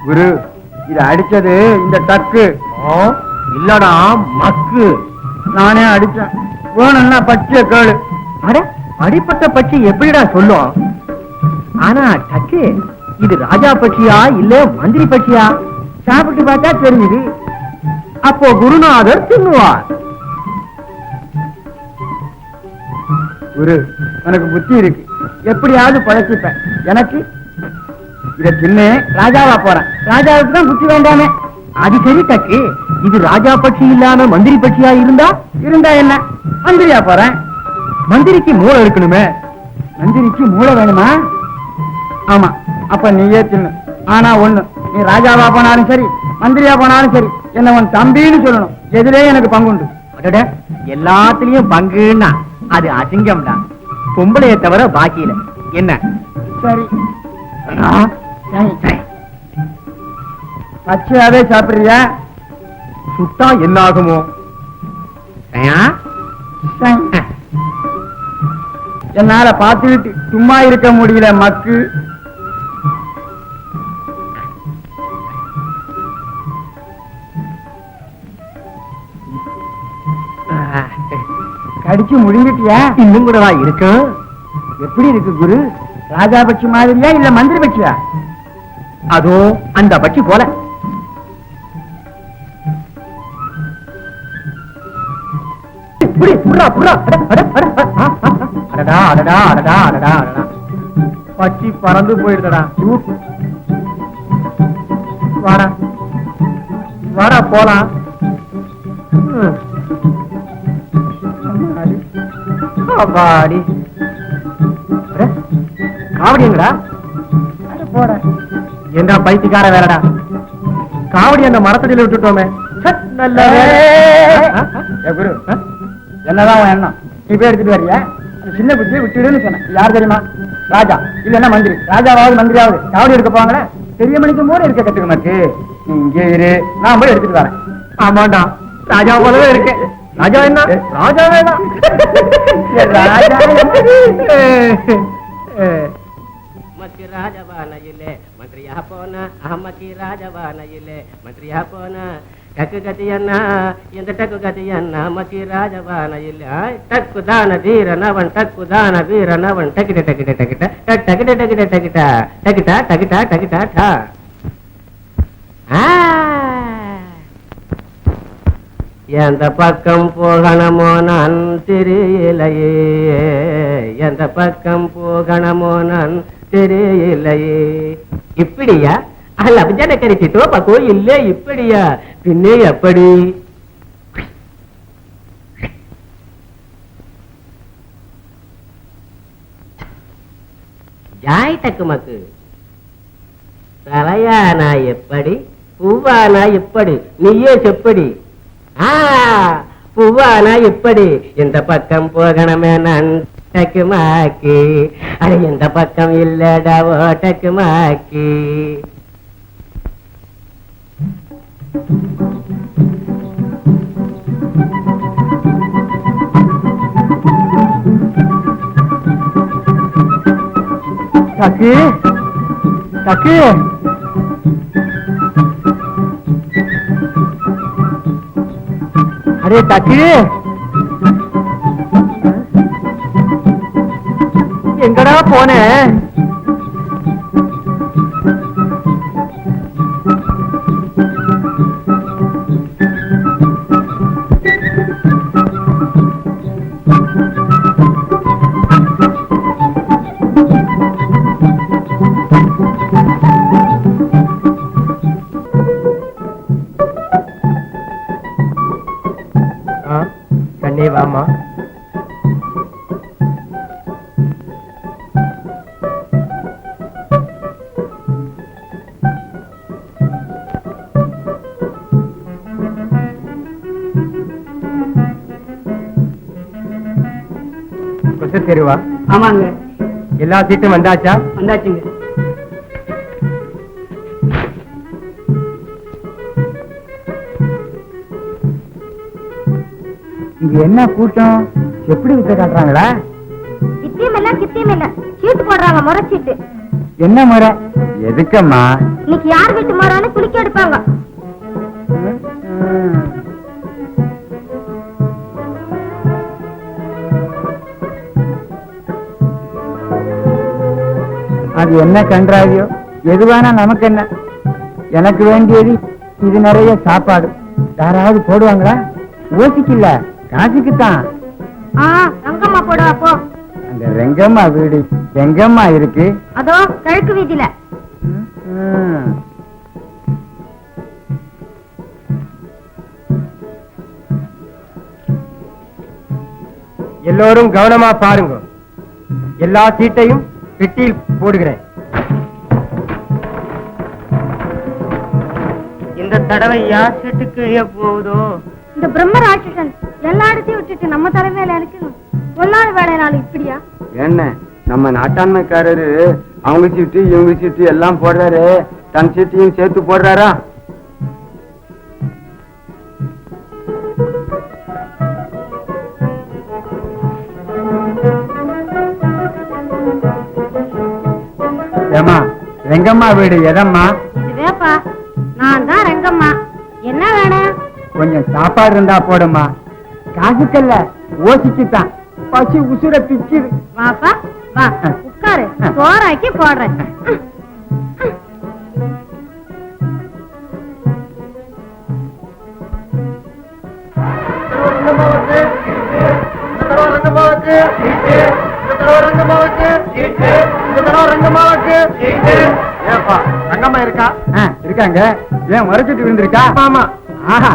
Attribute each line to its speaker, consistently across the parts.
Speaker 1: குரு, இது அடிச்சது இந்த டக்கு
Speaker 2: இல்லடா மக்கு.
Speaker 1: நானே அடிச்சேன். வேணும்னா பச்சை கேளு.
Speaker 2: அட, அடிப்பட்ட பட்சி எப்படிடா சொல்லும்? ஆனா டக்கு, இது ராஜா பட்சியா இல்ல மந்திரி பட்சியா?
Speaker 1: சாப்பிட்டு பார்த்தா தெரியுது.
Speaker 2: அப்போ குருநாதர் தின்னுவார்.
Speaker 1: குரு, உனக்கு புத்தி இருக்கு, எப்படியாவது பழச்சிப்பேன். எனக்கு இத தின்னு ராஜாவா போறேன். ராஜாவுக்கு தான் புத்தி வேண்டாமே.
Speaker 2: அது சரி டக்கு, இது ராஜா பட்சி இல்லாம மந்திரி பட்சியா இருந்தா
Speaker 1: என்ன, மந்திரியா போறேன்.
Speaker 2: மந்திரிக்கு மூளை இருக்கணுமே.
Speaker 1: மந்திரிக்கு மூளை வேணுமா? ஆமா, அப்ப நீயே தின்னு. ஆனா ஒண்ணு, நீ ராஜாவா போனாலும் சரி மந்திரியா போனாலும் சரி என்ன உன் தம்பின்னு சொல்லணும். எதிலே எனக்கு பங்குண்டு.
Speaker 2: அடட, எல்லாத்துலயும் பங்குன்னா அது அசிங்கம்டா. பொம்பளைய தவிர பாக்கியில என்ன?
Speaker 1: சரி, பச்சையாவே சாப்பிடுறியா?
Speaker 2: சுட்டா என்ன ஆகுமோ?
Speaker 1: என்னால பார்த்துக்கிட்டு சும்மா இருக்க முடியல மக்கு. கடிச்சு முடிஞ்சிட்டியா?
Speaker 2: இன்னும் கூடவா இருக்கு?
Speaker 1: எப்படி இருக்கு குரு? ராஜா பட்சி மாதிரியா இல்ல மந்திரி பட்சியா?
Speaker 2: அதோ அந்த பட்சி போல. பட்சி பறந்து போயிடுதடா. வாடா வாடா போலாம். காவடி காவடிங்கடா.
Speaker 1: போட
Speaker 2: என்ன பைத்தியக்கார வேறடா. காவடி அந்த மரத்தடியில விட்டுட்டோமே. நல்ல
Speaker 1: குரு, என்னதான் உன் எண்ணம்? நீ போய் எடுத்துட்டு வரியா? சின்ன புத்தியை விட்டுடுன்னு சொன்னேன். யார் தெரியுமா? ராஜா இல்லன்னா மந்திரி. ராஜாவாவது மந்திரியாவது காவடி எடுக்க போவாங்களே. பெரிய மணிக்கு மூணு இருக்க கத்துக்க மாட்டு. நீ இங்கே இரு, நான் போய் எடுத்துட்டு வரேன்.
Speaker 2: ஆமாண்டா, ராஜா போலவே இருக்கு. ராஜா என்ன? ராஜா வேணாம்.
Speaker 3: மக்கு ராஜவானையிலே மந்திரியா போனா, அஹமக்கி ராஜவானையிலே மந்திரியா போனா. டக்கு கத்தியன்னா எந்த டக்கு கத்தியன்னா மக்கி ராஜவானையில டக்கு தான தீரனவன் டக்கு தான வீரனவன் டக்கிட்ட டக்கிட்ட டக்கிட்ட டக்கிட்ட டக்கிட்ட டக்கிட்ட டக்கிட்டா டக்கிட்டா டக்கிட்டா டா. எந்த பக்கம் போகணுமோ நான் தெரியலையே, எந்த பக்கம் போகணுமோ நான் தெரியலையே. இப்படியா? அல்ல அபிஜான கரிச்சிட்டோ பக்கோ இல்ல இப்படியா? பின்னே எப்படி? ஜாய் டக்குமக்கு. தலையானா எப்படி, பூவானா எப்படி, நீயே செப்படி. பூவானா எப்படி? எந்த பக்கம் போகணுமே நான் டக்குமாக்கி. அது எந்த பக்கம் இல்லடாவோ டக்குமாக்கி.
Speaker 2: டக்கு டக்கு, அரே டக்கு, எங்கடா போன? கண்ணே வாமா. தெருவா?
Speaker 1: ஆமாங்க.
Speaker 2: எல்லா சீட்டும் வந்தாச்சா?
Speaker 1: வந்தாச்சுங்க. இங்க என்ன கூட்டம்? எப்படி வித்த காட்டுறாங்களா?
Speaker 4: கித்தியம் இல்ல சீட்டு போடுறாங்க, முறை சீட்டு.
Speaker 1: என்ன முறை? எதுக்கம்மா?
Speaker 4: இன்னைக்கு யார் வீட்டு மாறான்னு குளிக்க எடுப்பாங்க.
Speaker 1: அது என்ன கன்றாவியோ, எதுவானா நமக்கு என்ன? எனக்கு வேண்டியது இது நிறைய சாப்பாடு. யாராவது போடுவாங்களா? ஓசிக்கல, காசுக்குத்தான்.
Speaker 4: ரங்கம்மா போடுவா போ.
Speaker 1: அந்த ரெங்கம்மா வீடு எங்கம்மா இருக்கு?
Speaker 4: அதோ கிழக்கு வீதியில.
Speaker 2: எல்லோரும் கவனமா பாருங்க. எல்லா சீட்டையும் பெட்டியில் போடுகிறேன். இந்த தடவை யார் சீட்டுக்கு போகுதோ?
Speaker 4: இந்த பிரம்ம ராட்சசன் எல்லா இடத்தையும் விட்டுட்டு நம்ம தலைமையில இருக்கணும். ஒன்னாவது வேலை நாள் இப்படியா?
Speaker 1: என்ன நம்ம நாட்டாண்மைக்காரரு அவங்க சீட்டு இவங்க சீட்டு எல்லாம் போடுறாரு, தன் சீட்டையும் சேர்த்து போடுறாரா? ஏமா ரெங்கம்மா வீடு எதம்மா?
Speaker 4: இதுவேப்பா, நான் தான் ரெங்கம்மா. என்ன வேணும்?
Speaker 1: கொஞ்சம் சாப்பாடு இருந்தா போடுமா. காசுக்கல்ல, ஓசிச்சுதான். பசி உசுர பிச்சுது.
Speaker 4: வாப்பா வா, உட்காரு, சோறாக்கி போடுறேன்.
Speaker 1: ரங்கம்மா இருக்கா? இருக்காங்க. ஏன் மறைச்சிட்டு விழுந்திருக்கா? ஆமா. ஆஹா,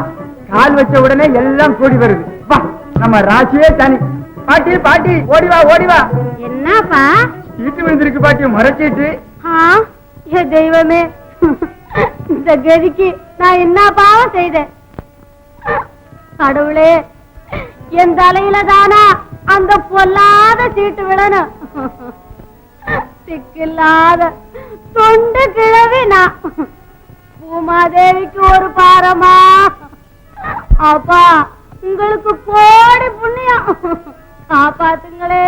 Speaker 1: கால் வச்ச உடனே எல்லாம் கூடி வருது. வா, நம்ம ராசியே தனி. பாட்டி பாட்டி ஓடிவா ஓடிவா.
Speaker 4: என்னப்பா?
Speaker 1: சீட்டு விழுந்திருக்கு பாட்டி, மறைச்சிட்டு.
Speaker 4: தெய்வமே, இந்த கதிக்கு நான் என்ன பாவம் செய்தேன்? கடவுளே, என் தலையில தானா அந்த பொல்லாத சீட்டு விடணும். சிக்கில்லாத தொண்டு கிழவி நான். பூமாதேவிக்கு ஒரு பாரமா? அப்பா, உங்களுக்கு கோடி புண்ணியம், காப்பாத்துங்களே.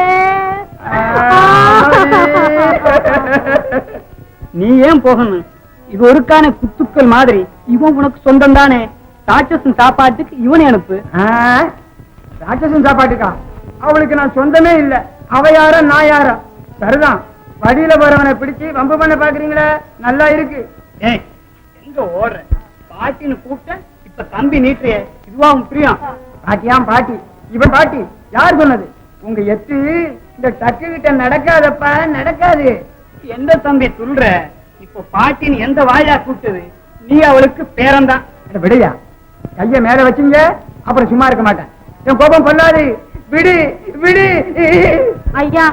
Speaker 2: நீ ஏன் போகணும்? இது ஒருக்கான குத்துக்கள் மாதிரி. இவன் உனக்கு சொந்தம் தானே. ராட்சசன் சாப்பாட்டுக்கு இவனை அனுப்பு.
Speaker 1: ராட்சசன் சாப்பாட்டுக்கா? அவளுக்கு நான் சொந்தமே இல்ல. அவ யாரா நான் யாரா? சரிதான். வழியில போறவனை பிடிச்சு வம்பு பண்ண பாக்குறீங்களே, நல்லா இருக்கு.
Speaker 2: எங்க ஓடுற? பாட்டின்னு கூப்பிட்ட, இப்ப கம்பி நீட்டுறிய. இதுவா உன் பிரியம்?
Speaker 1: பாட்டியாம் பாட்டி. இவன் பாட்டி. யார் சொன்னது? உங்க எத்து இந்த டக்கு கிட்ட நடக்காதப்பா, நடக்காது.
Speaker 2: எந்த தம்பி சொல்ற? இப்ப பாட்டின்னு எந்த வாயா கூப்பிட்டது? நீ அவளுக்கு பேரன்தான்.
Speaker 1: விடையா, கைய மேல வச்சுங்க, அப்புறம் சும்மா இருக்க மாட்டேன். என் கோபம் கொள்ளாது. விடு விடு.
Speaker 4: ஐயா,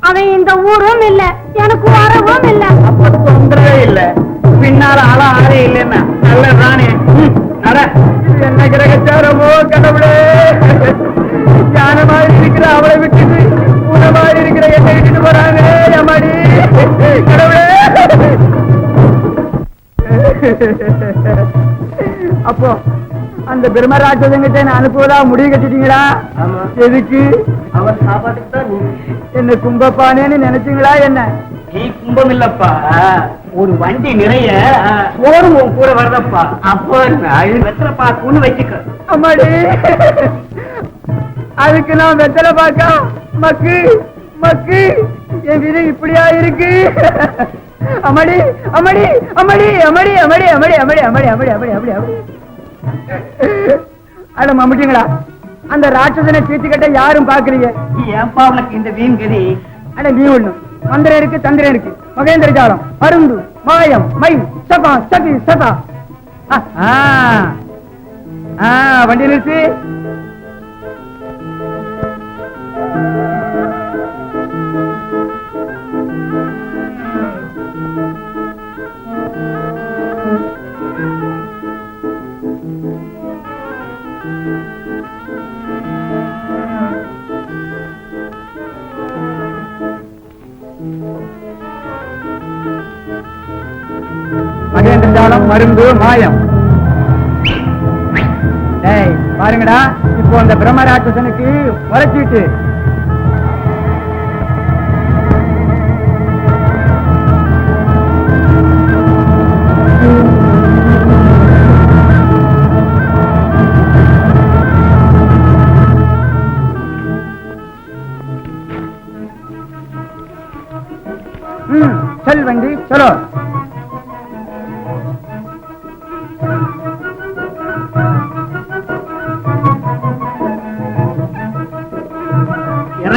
Speaker 4: அவன் இந்த ஊரும் இல்ல, எனக்கு வரவும் இல்ல.
Speaker 2: அப்ப தொந்தரவே இல்ல. பின்னால ஆளா ஆளே இல்லைன்னா நல்லதானே. நட.
Speaker 1: என்ன கிரகச்சாரமோ கடவுளே. ஞான மாதிரி இருக்கிற அவளை விட்டுட்டு பூனை மாதிரி இருக்கிற என்னை விட்டுட்டு போறாங்க. எம்மாடி கடவுளே. அப்போ அந்த பிரம்மராட்சசங்கிட்ட என்ன அனுப்புவதா முடிவு கட்டிட்டீங்களா? எதுக்கு?
Speaker 2: அவன் சாப்பாட்டுக்கு தான்.
Speaker 1: என்ன கும்பப்பானேன்னு நினைச்சீங்களா? என்ன
Speaker 2: நீ கும்பம் இல்லப்பா, ஒரு வண்டி நிறைய சோறும் உன் கூட வரதப்பா. அப்போ வெத்தலை பாக்குன்னு வச்சுக்க.
Speaker 1: அம்மாடி, அதுக்கு நான் வெத்தலை பாக்கா? மக்கு மக்கு, என் விதை இப்படியா இருக்கு? அம்மாடி அம்மாடி அம்மாடி அம்மாடி அம்மாடி அம்மாடி அம்மாடி அம்மாடி அம்மாடி அம்மாடி அம்மாடி அம்மாடி. அட மம்முட்டிங்களா, அந்த ராட்சசனை சீட்டு கட்ட யாரும் பாக்குறீங்க?
Speaker 2: ஏன்பா உனக்கு இந்த வீண் கதி?
Speaker 1: அட நீ ஒண்ணு. மந்திரம் இருக்கு, தந்திரம் இருக்கு, மகேந்திர ஜாலம், மருந்து, மாயம், மை, சபா, சதி, சதா. வண்டி நிறுத்து. மகேந்திர ஜாலம், மருந்து, மாயம். பாருங்கடா, இப்போ அந்த பிரம்மராட்சசனுக்கு உரைச்சிட்டு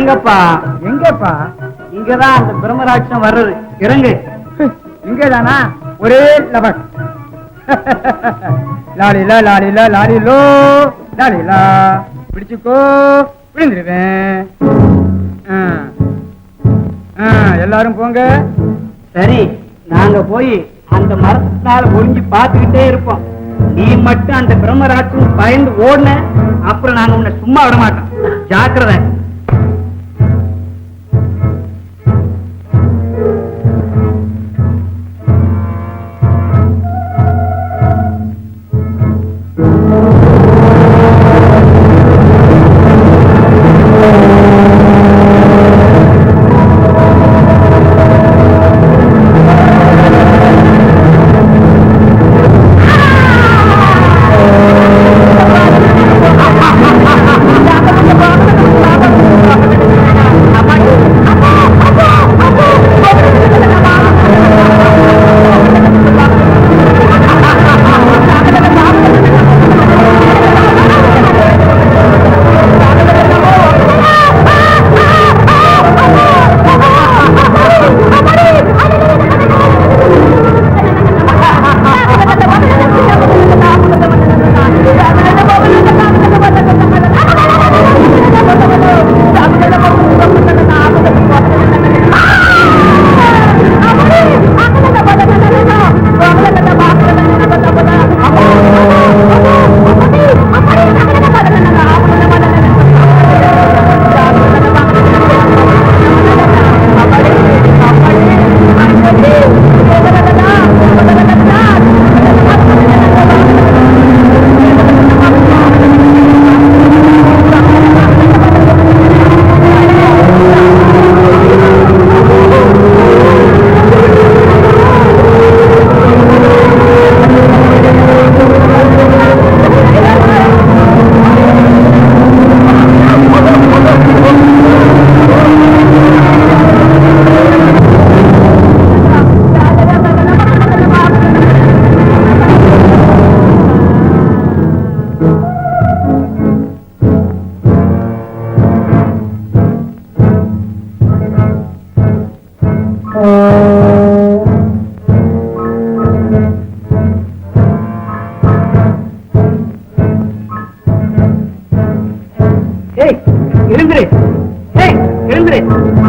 Speaker 1: இறங்கப்பா. எங்கப்பா? இங்கதான் அந்த பிரம்மராட்சம் வர்றது. இறங்கு. இங்கதானா? ஒரே லபக். லாலிலா லாலிலா லாலிலோ லாலிலா. பிடிச்சுக்கோ, விழுந்துருவேன். எல்லாரும் போங்க. சரி, நாங்க போய் அந்த மரத்தினால ஒளிஞ்சு பார்த்துக்கிட்டே இருப்போம். நீ மட்டும் அந்த பிரம்மராட்சம் பயந்து ஓடுன, அப்புறம் நாங்க உன்னை சும்மா விட மாட்டோம். ஜாக்கிரதை.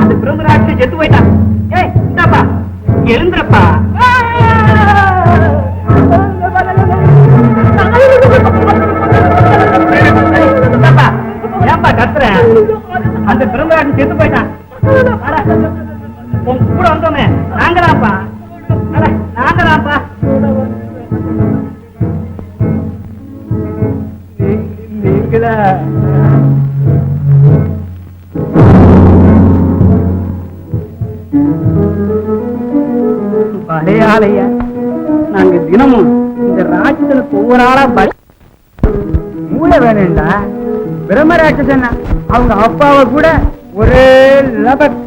Speaker 1: அந்த பிரம்மராட்சன் செத்து போயிட்டான். ஏய் இந்தாப்பா, எழுந்துறப்பா. ஏன்பா கத்துற? அந்த பிரம்மராட்சன் செத்து போயிட்டான். உன் கூட வந்தோமே நாங்கதான்ப்பா, நாங்கதான்ப்பா. நீங்களா? பழையாளையா, நாங்க தினமும் இந்த ராட்சசனுக்கு ஒவ்வொரு ஆளா மூளை வேணும்டா. பிரம்மராட்சசன் அவங்க அப்பாவை கூட ஒரே லபக்